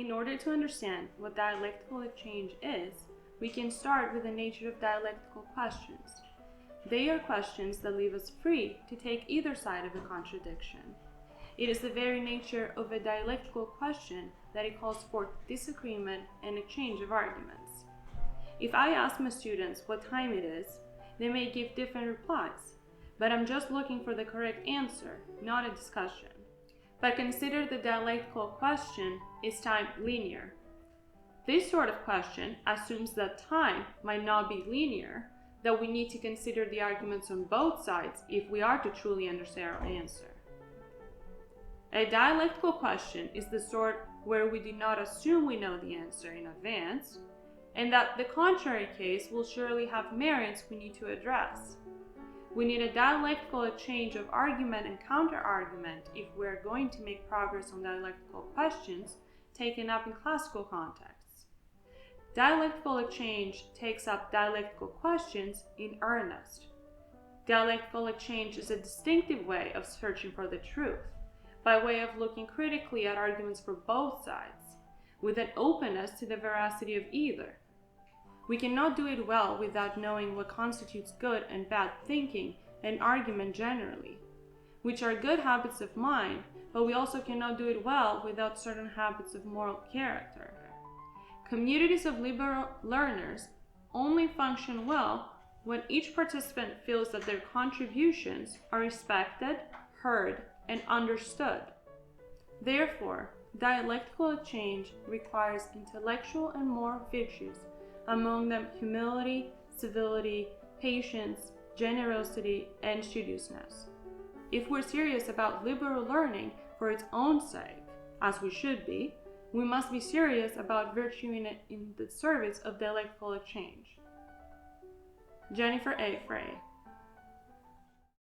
In order to understand what dialectical exchange is, we can start with the nature of dialectical questions. They are questions that leave us free to take either side of a contradiction. It is the very nature of a dialectical question that it calls for disagreement and exchange of arguments. If I ask my students what time it is, they may give different replies, but I'm just looking for the correct answer, not a discussion. But consider the dialectical question, is time linear? This sort of question assumes that time might not be linear, that we need to consider the arguments on both sides if we are to truly understand our answer. A dialectical question is the sort where we do not assume we know the answer in advance, and that the contrary case will surely have merits we need to address. We need a dialectical exchange of argument and counter-argument if we are going to make progress on dialectical questions taken up in classical contexts. Dialectical exchange takes up dialectical questions in earnest. Dialectical exchange is a distinctive way of searching for the truth, by way of looking critically at arguments for both sides, with an openness to the veracity of either. We cannot do it well without knowing what constitutes good and bad thinking and argument generally, which are good habits of mind, but we also cannot do it well without certain habits of moral character. Communities of liberal learners only function well when each participant feels that their contributions are respected, heard, and understood. Therefore, dialectical exchange requires intellectual and moral virtues, among them humility, civility, patience, generosity, and studiousness. If we're serious about liberal learning for its own sake, as we should be, we must be serious about virtue in the service of dialectical exchange. Jennifer Frey.